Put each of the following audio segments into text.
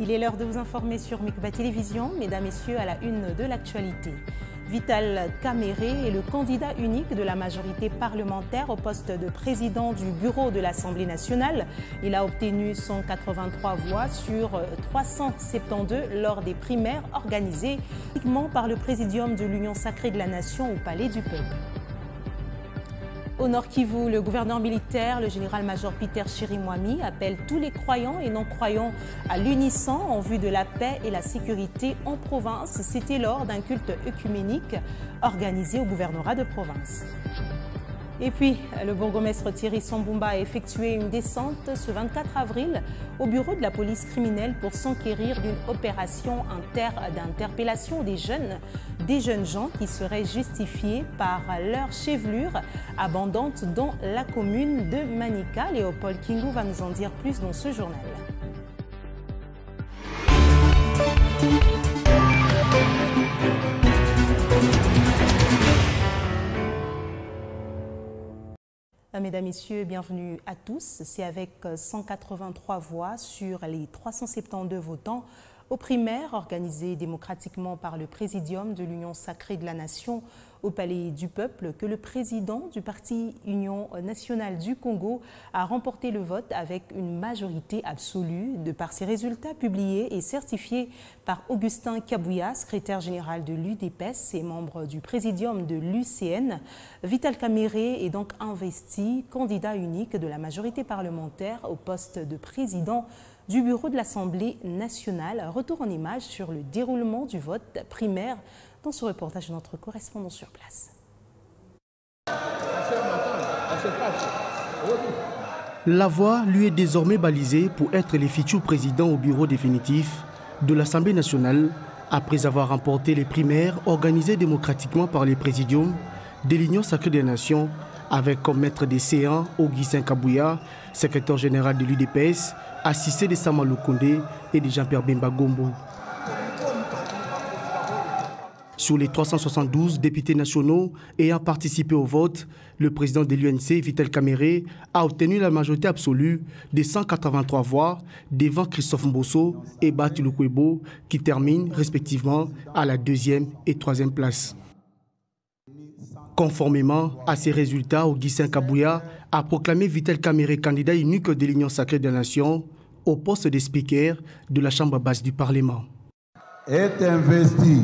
Il est l'heure de vous informer sur Micba Télévision. Mesdames, Messieurs, à la une de l'actualité. Vital Kamere est le candidat unique de la majorité parlementaire au poste de président du bureau de l'Assemblée nationale. Il a obtenu 183 voix sur 372 lors des primaires organisées uniquement par le présidium de l'Union sacrée de la Nation au Palais du Peuple. Au Nord Kivu, le gouverneur militaire, le général-major Peter Chirimwami, appelle tous les croyants et non-croyants à l'unisson en vue de la paix et la sécurité en province. C'était lors d'un culte œcuménique organisé au gouvernorat de province. Et puis, le bourgmestre Thierry Sambumba a effectué une descente ce 24 avril au bureau de la police criminelle pour s'enquérir d'une opération d'interpellation des jeunes gens qui seraient justifiés par leur chevelure abondante dans la commune de Manika. Léopold Kingu va nous en dire plus dans ce journal. Mesdames, Messieurs, bienvenue à tous. C'est avec 183 voix sur les 372 votants aux primaires organisées démocratiquement par le présidium de l'Union sacrée de la Nation au Palais du Peuple que le président du parti Union nationale du Congo a remporté le vote avec une majorité absolue de par ses résultats publiés et certifiés par Augustin Kabouya, secrétaire général de l'UDPS et membre du présidium de l'UCN. Vital Kamere est donc investi candidat unique de la majorité parlementaire au poste de président du bureau de l'Assemblée nationale. Retour en images sur le déroulement du vote primaire dans ce reportage de notre correspondant sur place. La voie lui est désormais balisée pour être le futur président au bureau définitif de l'Assemblée nationale après avoir remporté les primaires organisées démocratiquement par les présidiums de l'Union sacrée des nations avec comme maître des séants Augustin Kabouya, secrétaire général de l'UDPS, assisté de Samuel Kondé et de Jean-Pierre Bemba Gombo. Sur les 372 députés nationaux ayant participé au vote, le président de l'UNC, Vital Kamere, a obtenu la majorité absolue de 183 voix devant Christophe Mbosso et Bati Lukwebo, qui terminent respectivement à la 2e et 3e place. Conformément à ces résultats, Augustin Kabouya a proclamé Vital Kamere candidat unique de l'Union sacrée des nations au poste de speaker de la Chambre basse du Parlement. Est investi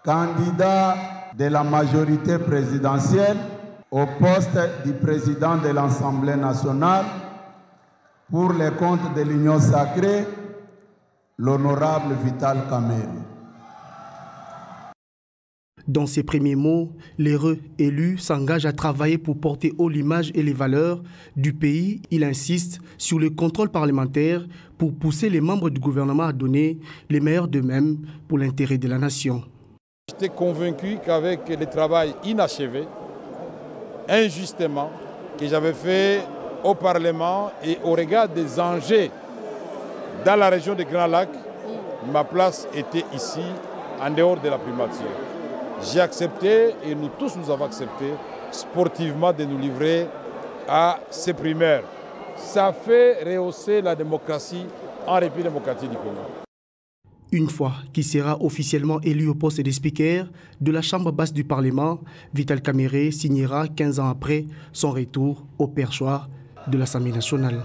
candidat de la majorité présidentielle au poste du président de l'Assemblée nationale pour les comptes de l'Union sacrée, l'honorable Vital Kamere. Dans ses premiers mots, l'heureux élu s'engage à travailler pour porter haut l'image et les valeurs du pays. Il insiste sur le contrôle parlementaire pour pousser les membres du gouvernement à donner les meilleurs d'eux-mêmes pour l'intérêt de la nation. J'étais convaincu qu'avec le travail inachevé, injustement, que j'avais fait au Parlement et au regard des enjeux dans la région de Grand Lac, ma place était ici, en dehors de la primature. J'ai accepté, et nous tous nous avons accepté, sportivement de nous livrer à ces primaires. Ça fait rehausser la démocratie en République démocratique du Congo. Une fois qu'il sera officiellement élu au poste de speaker de la Chambre basse du Parlement, Vital Kamere signera 15 ans après son retour au perchoir de l'Assemblée nationale.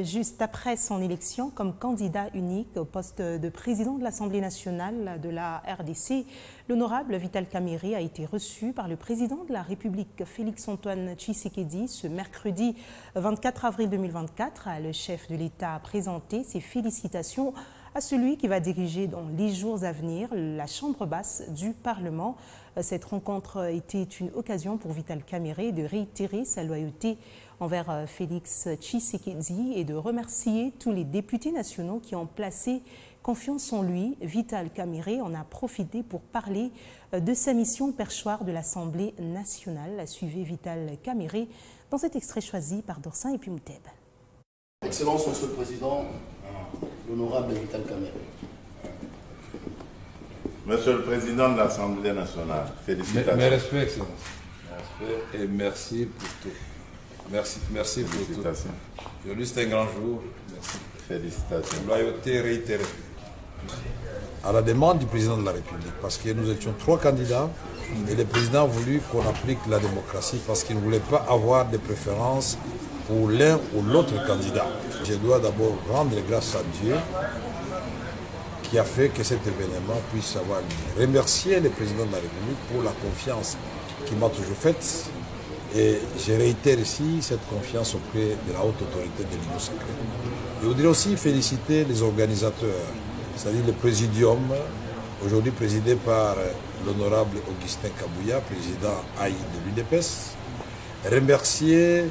Juste après son élection comme candidat unique au poste de président de l'Assemblée nationale de la RDC, l'honorable Vital Kamere a été reçu par le président de la République, Félix-Antoine Tshisekedi, ce mercredi 24 avril 2024. Le chef de l'État a présenté ses félicitations à celui qui va diriger dans les jours à venir la Chambre basse du Parlement. Cette rencontre était une occasion pour Vital Kamere de réitérer sa loyauté envers Félix Tshisekedi et de remercier tous les députés nationaux qui ont placé confiance en lui. Vital Kamere en a profité pour parler de sa mission au perchoir de l'Assemblée nationale. Suivez Vital Kamere dans cet extrait choisi par Dorsin et Pimouteb. Excellence, Monsieur le Président, l'honorable Vital Kamere. Monsieur le Président de l'Assemblée nationale, félicitations. Mes respects, Excellence. Mes respects et merci pour tout. Merci pour tout. Félicitations. Aujourd'hui, c'est un grand jour. Merci. Félicitations. Loyauté réitérée. À la demande du président de la République, parce que nous étions 3 candidats et le président a voulu qu'on applique la démocratie parce qu'il ne voulait pas avoir de préférences pour l'un ou l'autre candidat. Je dois d'abord rendre grâce à Dieu qui a fait que cet événement puisse avoir lieu. Remercier le président de la République pour la confiance qu'il m'a toujours faite et je réitère ici cette confiance auprès de la haute autorité de l'Union sacrée. Je voudrais aussi féliciter les organisateurs, c'est-à-dire le présidium, aujourd'hui présidé par l'honorable Augustin Kabouya, président AI de l'UDPS. Remercier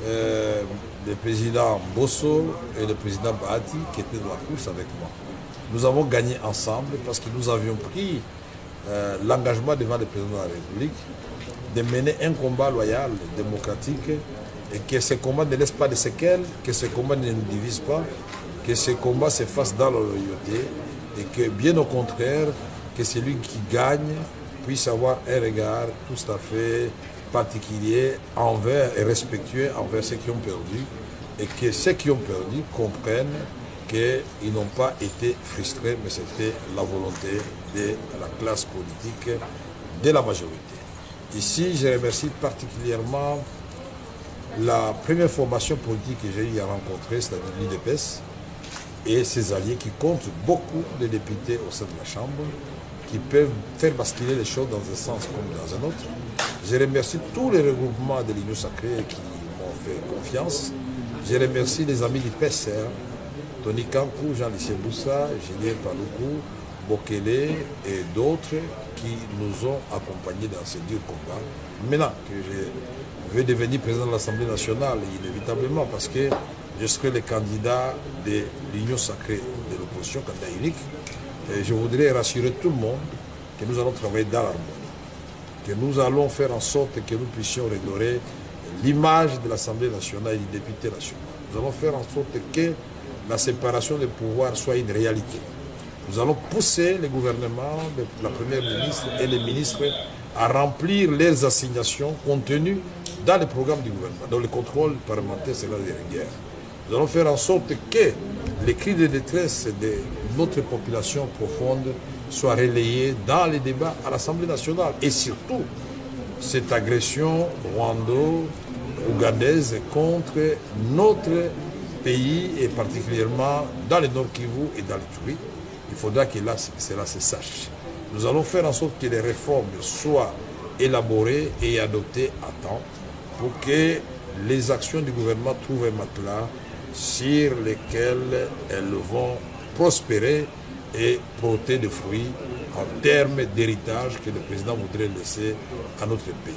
le président Bosso et le président Bahati qui étaient dans la course avec moi. Nous avons gagné ensemble parce que nous avions pris l'engagement devant le président de la République de mener un combat loyal, démocratique, et que ce combat ne laisse pas de séquelles, que ce combat ne nous divise pas, que ce combat se fasse dans la loyauté, et que bien au contraire, que celui qui gagne puisse avoir un regard tout à fait particulier envers et respectueux envers ceux qui ont perdu, et que ceux qui ont perdu comprennent qu'ils n'ont pas été frustrés, mais c'était la volonté de la classe politique, de la majorité. Ici, je remercie particulièrement la première formation politique que j'ai eu à rencontrer, c'est-à-dire l'UDPS, et ses alliés qui comptent beaucoup de députés au sein de la Chambre, qui peuvent faire basculer les choses dans un sens comme dans un autre. Je remercie tous les regroupements de l'Union sacrée qui m'ont fait confiance. Je remercie les amis du PSR, Tony Kankou, Jean-Lycée Boussa, Julien Paloukou, Bokele et d'autres qui nous ont accompagnés dans ce dur combat. Maintenant que je vais devenir président de l'Assemblée nationale, inévitablement, parce que je serai le candidat de l'Union sacrée de l'opposition, candidat unique, et je voudrais rassurer tout le monde que nous allons travailler dans l'harmonie, que nous allons faire en sorte que nous puissions redorer l'image de l'Assemblée nationale et des députés nationaux. Nous allons faire en sorte que la séparation des pouvoirs soit une réalité. Nous allons pousser le gouvernement, la première ministre et les ministres à remplir leurs assignations contenues dans le programme du gouvernement. Donc le contrôle parlementaire, c'est la guerre. Nous allons faire en sorte que les cris de détresse de notre population profonde soient relayés dans les débats à l'Assemblée nationale. Et surtout, cette agression rwando-ougandaise contre notre pays, et particulièrement dans le Nord Kivu et dans l'Ituri, il faudra que là, cela se sache. Nous allons faire en sorte que les réformes soient élaborées et adoptées à temps pour que les actions du gouvernement trouvent un matelas sur lesquels elles vont prospérer et porter des fruits en termes d'héritage que le président voudrait laisser à notre pays.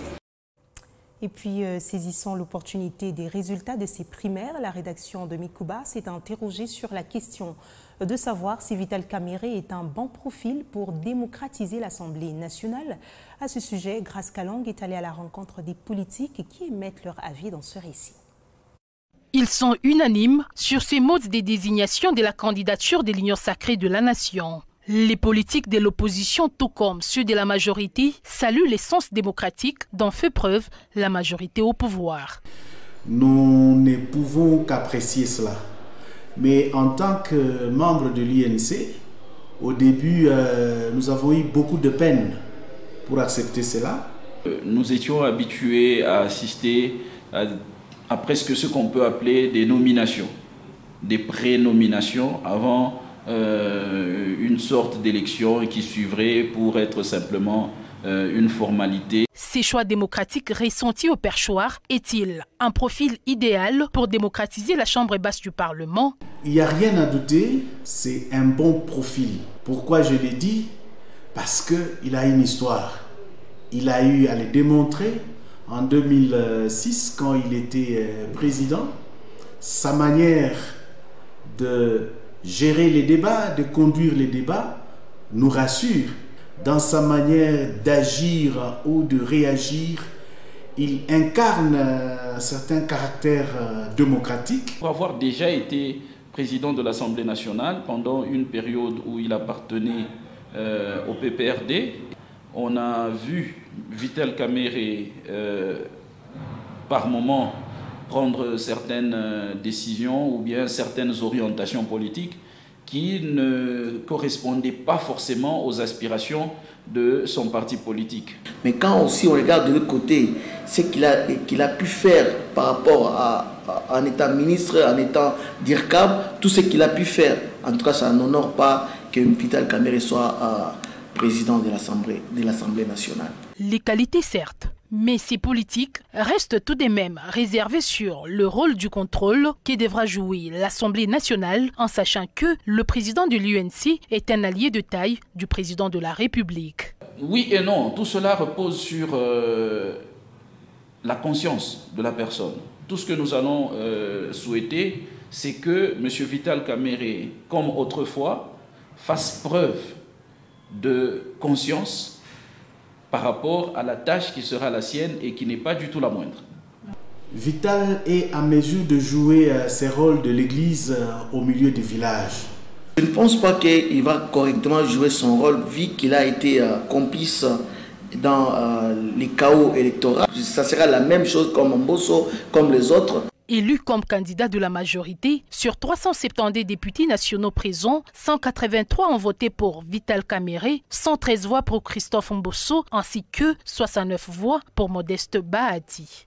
Et puis, saisissant l'opportunité des résultats de ces primaires, la rédaction de Mikuba s'est interrogée sur la question de savoir si Vital Kamerhe est un bon profil pour démocratiser l'Assemblée nationale. À ce sujet, Grace Kalong est allée à la rencontre des politiques qui émettent leur avis dans ce récit. Ils sont unanimes sur ces modes de désignation de la candidature de l'Union sacrée de la nation. Les politiques de l'opposition, tout comme ceux de la majorité, saluent l'essence démocratique dont fait preuve la majorité au pouvoir. Nous ne pouvons qu'apprécier cela. Mais en tant que membre de l'UNC, au début, nous avons eu beaucoup de peine pour accepter cela. Nous étions habitués à assister à presque ce qu'on peut appeler des nominations, des pré-nominations avant une sorte d'élection qui suivrait pour être simplement une formalité. Ces choix démocratiques ressentis au perchoir est-il un profil idéal pour démocratiser la Chambre basse du Parlement? Il n'y a rien à douter, c'est un bon profil. Pourquoi je l'ai dit? Parce qu'il a une histoire. Il a eu à le démontrer en 2006 quand il était président. Sa manière de gérer les débats, de conduire les débats, nous rassure. Dans sa manière d'agir ou de réagir, il incarne un certain caractère démocratique. Pour avoir déjà été président de l'Assemblée nationale pendant une période où il appartenait au PPRD, on a vu Vital Kamerhe par moments prendre certaines décisions ou bien certaines orientations politiques qui ne correspondaient pas forcément aux aspirations de son parti politique. Mais quand aussi on regarde de l'autre côté ce qu'il a pu faire par rapport en étant ministre, en étant DIRCAB, tout ce qu'il a pu faire, en tout cas ça n'honore pas que Vital Kamerhe soit président de l'Assemblée nationale. Les qualités certes, mais ces politiques restent tout de même réservées sur le rôle du contrôle que devra jouer l'Assemblée nationale en sachant que le président de l'UNC est un allié de taille du président de la République. Oui et non, tout cela repose sur la conscience de la personne. Tout ce que nous allons souhaiter, c'est que M. Vital Kamerhe, comme autrefois, fasse preuve de conscience par rapport à la tâche qui sera la sienne et qui n'est pas du tout la moindre. Vital est en mesure de jouer ses rôles de l'Église au milieu du village. Je ne pense pas qu'il va correctement jouer son rôle vu qu'il a été complice dans les chaos électoraux. Ça sera la même chose comme Mbosso, comme les autres. Élu comme candidat de la majorité, sur 370 députés nationaux présents, 183 ont voté pour Vital Kamerhe, 113 voix pour Christophe Mbosso ainsi que 69 voix pour Modeste Bahati.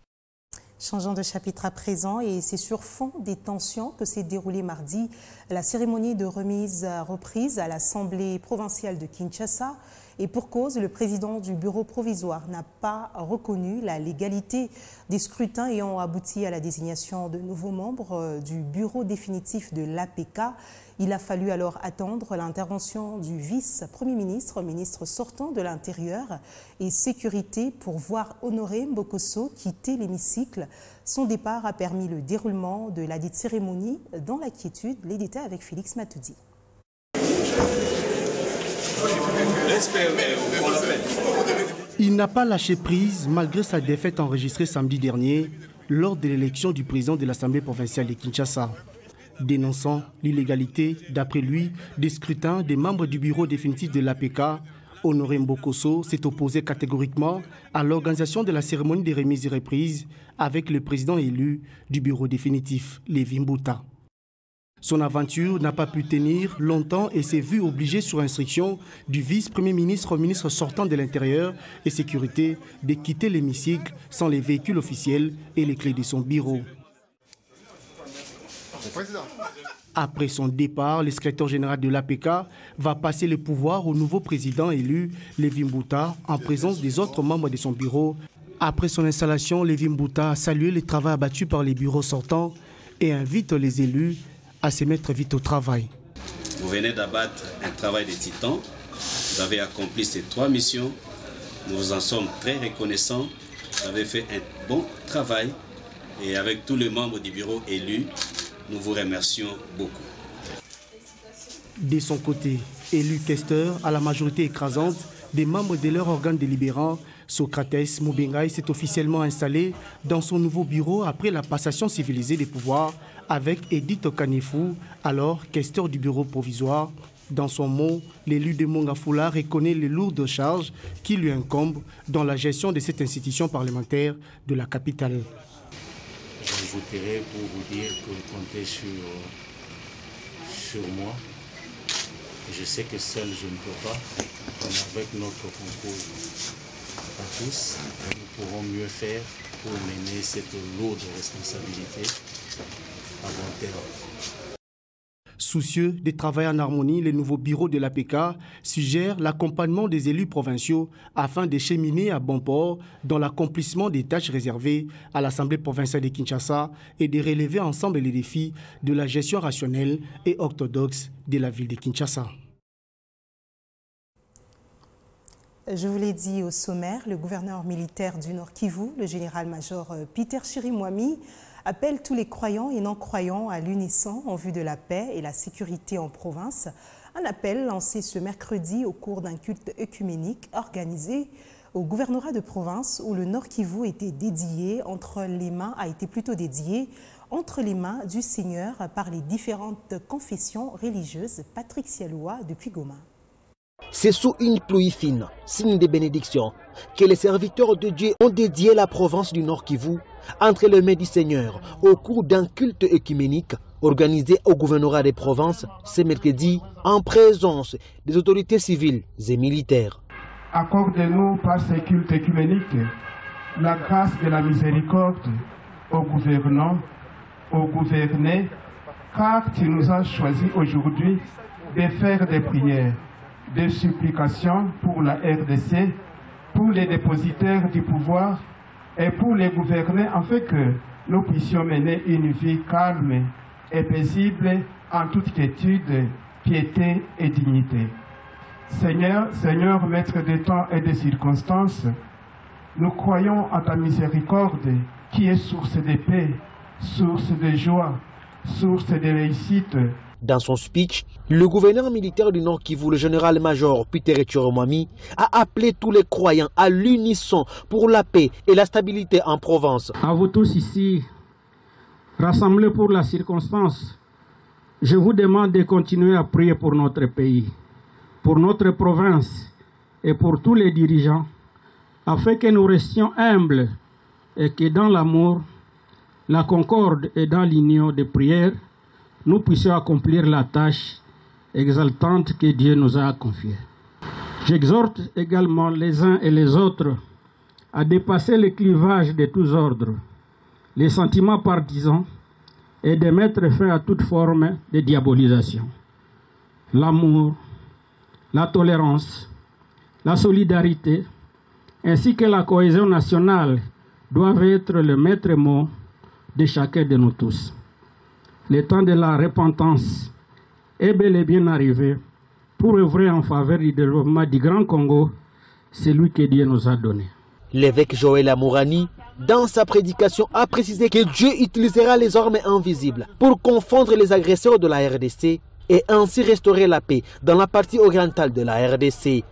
Changeons de chapitre à présent et c'est sur fond des tensions que s'est déroulée mardi la cérémonie de reprise à l'Assemblée provinciale de Kinshasa. Et pour cause, le président du bureau provisoire n'a pas reconnu la légalité des scrutins ayant abouti à la désignation de nouveaux membres du bureau définitif de l'APK. Il a fallu alors attendre l'intervention du vice-premier ministre, ministre sortant de l'Intérieur et Sécurité pour voir Honoré Mbokosso quitter l'hémicycle. Son départ a permis le déroulement de la dite cérémonie dans la quiétude. Les détails avec Félix Matoudi. Il n'a pas lâché prise malgré sa défaite enregistrée samedi dernier lors de l'élection du président de l'Assemblée provinciale de Kinshasa. Dénonçant l'illégalité, d'après lui, des scrutins des membres du bureau définitif de l'APK, Honoré Mbokosso s'est opposé catégoriquement à l'organisation de la cérémonie de remise et reprise avec le président élu du bureau définitif, Lévi Mbuta. Son aventure n'a pas pu tenir longtemps et s'est vu obligé sur instruction du vice-premier ministre au ministre sortant de l'Intérieur et Sécurité de quitter l'hémicycle sans les véhicules officiels et les clés de son bureau. Après son départ, le secrétaire général de l'APK va passer le pouvoir au nouveau président élu, Lévi Mbuta, en présence des autres membres de son bureau. Après son installation, Lévi Mbuta a salué le travail abattu par les bureaux sortants et invite les élus à se mettre vite au travail. Vous venez d'abattre un travail de titan. Vous avez accompli ces 3 missions. Nous vous en sommes très reconnaissants. Vous avez fait un bon travail. Et avec tous les membres du bureau élus, nous vous remercions beaucoup. De son côté, élu questeur à la majorité écrasante des membres de leur organe délibérant, Socrates Mubengai s'est officiellement installé dans son nouveau bureau après la passation civilisée des pouvoirs avec Edith Kanifou, alors questeur du bureau provisoire. Dans son mot, l'élu de Mongafula reconnaît les lourdes charges qui lui incombent dans la gestion de cette institution parlementaire de la capitale. J'ajouterai pour vous dire que vous comptez sur moi. Je sais que seul je ne peux pas, mais avec notre concours à tous, nous pourrons mieux faire pour mener cette lourde responsabilité à bon terme. Soucieux de travailler en harmonie, le nouveau bureau de l'APK suggère l'accompagnement des élus provinciaux afin de cheminer à bon port dans l'accomplissement des tâches réservées à l'Assemblée provinciale de Kinshasa et de relever ensemble les défis de la gestion rationnelle et orthodoxe de la ville de Kinshasa. Je vous l'ai dit au sommaire, le gouverneur militaire du Nord Kivu, le général-major Peter Chirimwami, appelle tous les croyants et non-croyants à l'unisson en vue de la paix et la sécurité en province. Un appel lancé ce mercredi au cours d'un culte œcuménique organisé au gouvernorat de province où le Nord Kivu a été dédié entre les mains du Seigneur par les différentes confessions religieuses. Patrick Sialoua depuis Goma. C'est sous une pluie fine, signe de bénédiction, que les serviteurs de Dieu ont dédié la province du Nord Kivu entre les mains du Seigneur au cours d'un culte œcuménique organisé au gouvernorat des provinces ce mercredi en présence des autorités civiles et militaires. Accorde-nous par ce culte œcuménique la grâce de la miséricorde aux gouvernants, aux gouvernés, car tu nous as choisi aujourd'hui de faire des prières, des supplications pour la RDC, pour les dépositaires du pouvoir et pour les gouvernés, afin que nous puissions mener une vie calme et paisible en toute quiétude, piété et dignité. Seigneur, maître des temps et des circonstances, nous croyons en ta miséricorde qui est source de paix, source de joie, source de réussite. Dans son speech, le gouverneur militaire du Nord Kivu, le général-major Peter Chiromami, a appelé tous les croyants à l'unisson pour la paix et la stabilité en Provence. À vous tous ici, rassemblés pour la circonstance, je vous demande de continuer à prier pour notre pays, pour notre province et pour tous les dirigeants, afin que nous restions humbles et que dans l'amour, la concorde et dans l'union de prière, nous puissions accomplir la tâche exaltante que Dieu nous a confiée. J'exhorte également les uns et les autres à dépasser les clivages de tous ordres, les sentiments partisans et de mettre fin à toute forme de diabolisation. L'amour, la tolérance, la solidarité, ainsi que la cohésion nationale doivent être le maître mot de chacun de nous tous. Le temps de la repentance est bel et bien arrivé pour œuvrer en faveur du développement du Grand Congo, celui que Dieu nous a donné. L'évêque Joël Amourani, dans sa prédication, a précisé que Dieu utilisera les armes invisibles pour confondre les agresseurs de la RDC et ainsi restaurer la paix dans la partie orientale de la RDC.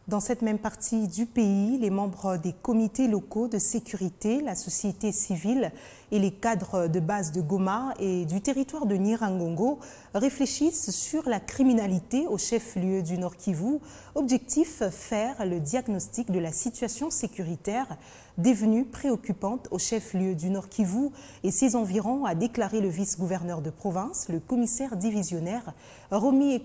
Dans cette même partie du pays, les membres des comités locaux de sécurité, la société civile et les cadres de base de Goma et du territoire de Nyiragongo réfléchissent sur la criminalité au chef-lieu du Nord Kivu. Objectif, faire le diagnostic de la situation sécuritaire devenue préoccupante au chef-lieu du Nord Kivu et ses environs, a déclaré le vice-gouverneur de province, le commissaire divisionnaire Romy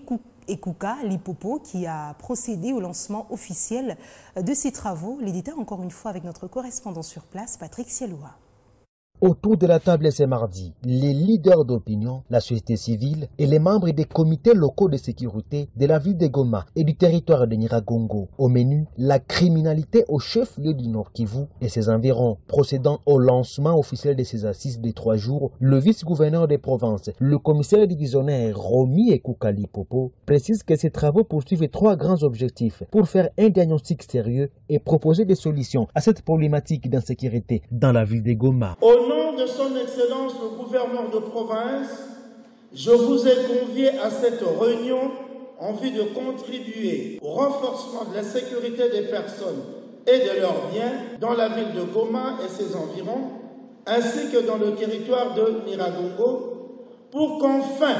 Ekouka Lipopo, qui a procédé au lancement officiel de ces travaux. Les détails encore une fois avec notre correspondant sur place, Patrick Sieloua. Autour de la table ce mardi, les leaders d'opinion, la société civile et les membres des comités locaux de sécurité de la ville de Goma et du territoire de Nyiragongo. Au menu, la criminalité au chef-lieu du Nord Kivu et ses environs. Procédant au lancement officiel de ces assises de 3 jours, le vice-gouverneur des provinces, le commissaire divisionnaire Romy Ekouka Lipopo, précise que ces travaux poursuivent 3 grands objectifs pour faire un diagnostic sérieux et proposer des solutions à cette problématique d'insécurité dans la ville de Goma. Au nom de son Excellence le gouverneur de province, je vous ai convié à cette réunion en vue de contribuer au renforcement de la sécurité des personnes et de leurs biens dans la ville de Goma et ses environs, ainsi que dans le territoire de Nyiragongo, pour qu'enfin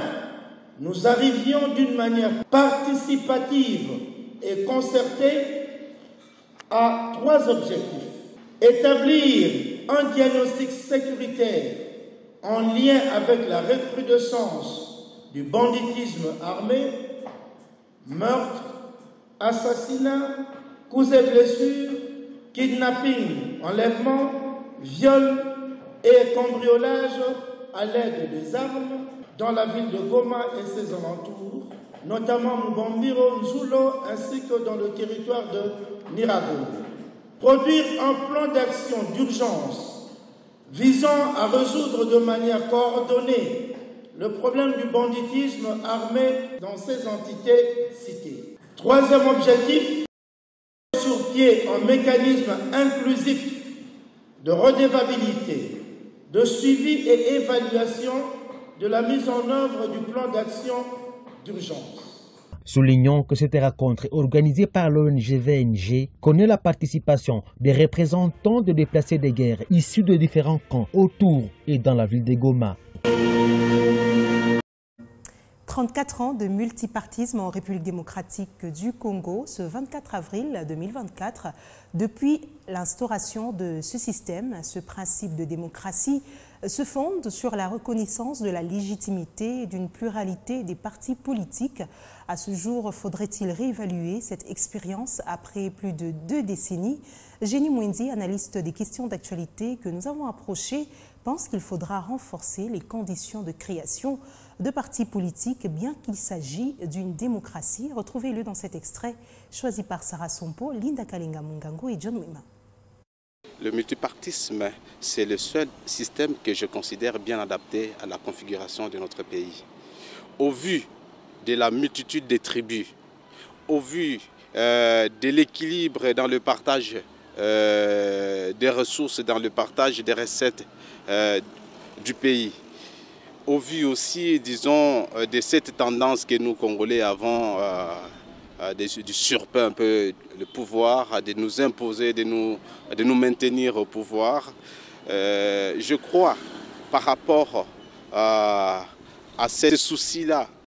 nous arrivions d'une manière participative et concertée à 3 objectifs. Établir un diagnostic sécuritaire en lien avec la recrudescence du banditisme armé, meurtre, assassinat, coups et blessures, kidnapping, enlèvement, viol et cambriolage à l'aide des armes dans la ville de Goma et ses alentours, notamment Mbambiro, Nzulo ainsi que dans le territoire de Nyiragongo. Produire un plan d'action d'urgence visant à résoudre de manière coordonnée le problème du banditisme armé dans ces entités citées. 3e objectif, sur pied un mécanisme inclusif de redevabilité, de suivi et évaluation de la mise en œuvre du plan d'action d'urgence. Soulignons que cette rencontre organisée par l'ONG VNG connaît la participation des représentants de déplacés de guerre issus de différents camps autour et dans la ville de Goma. 34 ans de multipartisme en République démocratique du Congo ce 24 avril 2024. Depuis l'instauration de ce système, ce principe de démocratie se fonde sur la reconnaissance de la légitimité d'une pluralité des partis politiques. À ce jour, faudrait-il réévaluer cette expérience après plus de 2 décennies? Jenny Mwendi, analyste des questions d'actualité que nous avons approché, pense qu'il faudra renforcer les conditions de création de partis politiques, bien qu'il s'agisse d'une démocratie. Retrouvez-le dans cet extrait choisi par Sarah Sompo, Linda Kalinga Mungango et John Wima. Le multipartisme, c'est le seul système que je considère bien adapté à la configuration de notre pays. Au vu de la multitude des tribus, au vu de l'équilibre dans le partage des ressources, dans le partage des recettes du pays, au vu aussi, disons, de cette tendance que nous, Congolais, avons du surpeu un peu le pouvoir, de nous imposer, de nous maintenir au pouvoir. Je crois, par rapport à ce souci-là,